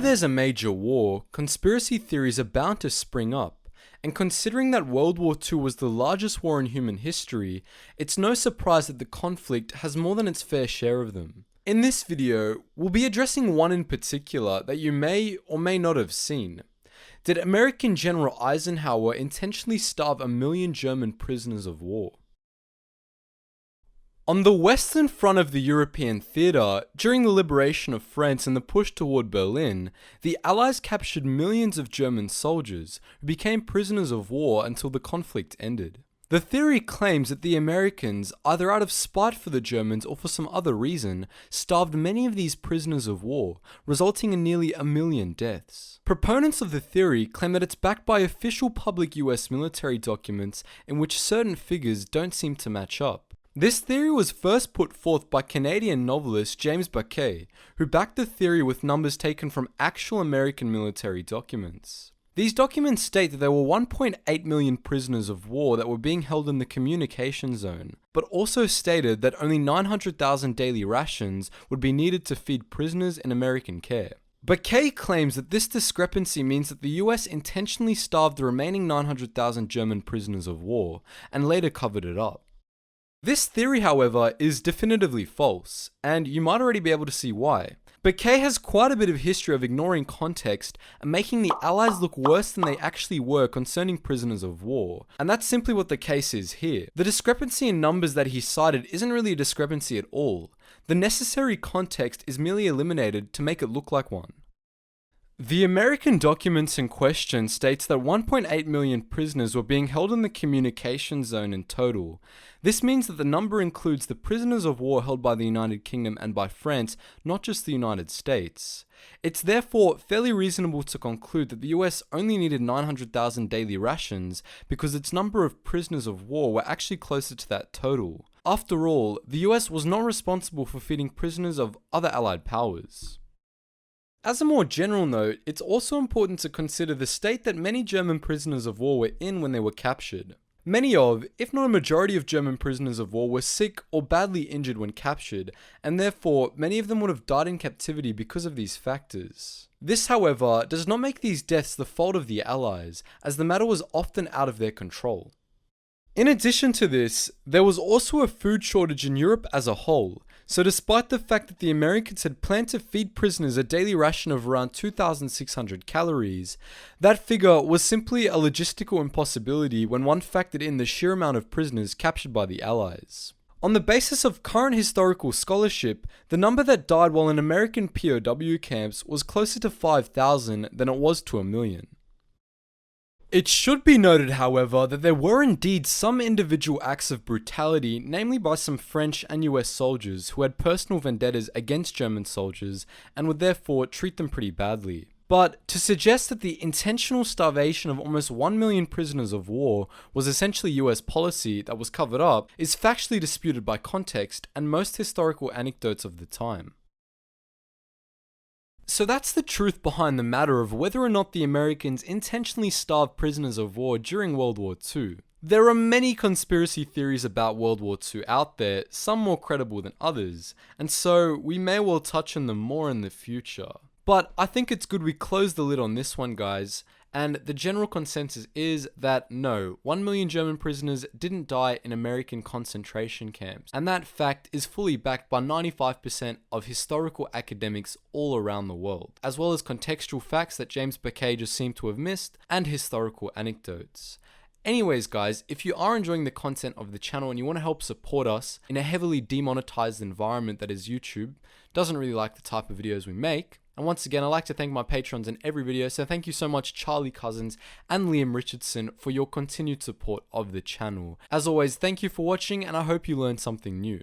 there's a major war, conspiracy theories are bound to spring up, and considering that World War II was the largest war in human history, it's no surprise that the conflict has more than its fair share of them. In this video, we'll be addressing one in particular that you may or may not have seen. Did American General Eisenhower intentionally starve 1 million German prisoners of war? On the western front of the European theatre, during the liberation of France and the push toward Berlin, the Allies captured millions of German soldiers who became prisoners of war until the conflict ended. The theory claims that the Americans, either out of spite for the Germans or for some other reason, starved many of these prisoners of war, resulting in nearly 1 million deaths. Proponents of the theory claim that it's backed by official public US military documents in which certain figures don't seem to match up. This theory was first put forth by Canadian novelist James Baquet, who backed the theory with numbers taken from actual American military documents. These documents state that there were 1.8 million prisoners of war that were being held in the communication zone, but also stated that only 900,000 daily rations would be needed to feed prisoners in American care. Baquet claims that this discrepancy means that the US intentionally starved the remaining 900,000 German prisoners of war, and later covered it up. This theory, however, is definitively false, and you might already be able to see why. Baquet has quite a bit of history of ignoring context and making the Allies look worse than they actually were concerning prisoners of war, and that's simply what the case is here. The discrepancy in numbers that he cited isn't really a discrepancy at all. The necessary context is merely eliminated to make it look like one. The American documents in question states that 1.8 million prisoners were being held in the communication zone in total. This means that the number includes the prisoners of war held by the United Kingdom and by France, not just the United States. It's therefore fairly reasonable to conclude that the US only needed 900,000 daily rations because its number of prisoners of war were actually closer to that total. After all, the US was not responsible for feeding prisoners of other Allied powers. As a more general note, it's also important to consider the state that many German prisoners of war were in when they were captured. Many of, if not a majority of German prisoners of war were sick or badly injured when captured, and therefore many of them would have died in captivity because of these factors. This, however, does not make these deaths the fault of the Allies, as the matter was often out of their control. In addition to this, there was also a food shortage in Europe as a whole, so despite the fact that the Americans had planned to feed prisoners a daily ration of around 2,600 calories, that figure was simply a logistical impossibility when one factored in the sheer amount of prisoners captured by the Allies. On the basis of current historical scholarship, the number that died while in American POW camps was closer to 5,000 than it was to 1 million. It should be noted, however, that there were indeed some individual acts of brutality, namely by some French and US soldiers who had personal vendettas against German soldiers and would therefore treat them pretty badly. But to suggest that the intentional starvation of almost 1 million prisoners of war was essentially US policy that was covered up is factually disputed by context and most historical anecdotes of the time. So that's the truth behind the matter of whether or not the Americans intentionally starved prisoners of war during World War II. There are many conspiracy theories about World War II out there, some more credible than others, and so we may well touch on them more in the future. But I think it's good we close the lid on this one, guys, and the general consensus is that no, 1 million German prisoners didn't die in American concentration camps, and that fact is fully backed by 95% of historical academics all around the world, as well as contextual facts that James Baquet just seemed to have missed, and historical anecdotes. Anyways guys, if you are enjoying the content of the channel and you want to help support us in a heavily demonetized environment that is YouTube, doesn't really like the type of videos we make, and once again, I'd like to thank my patrons in every video, so thank you so much Charlie Cousins and Liam Richardson for your continued support of the channel. As always, thank you for watching and I hope you learned something new.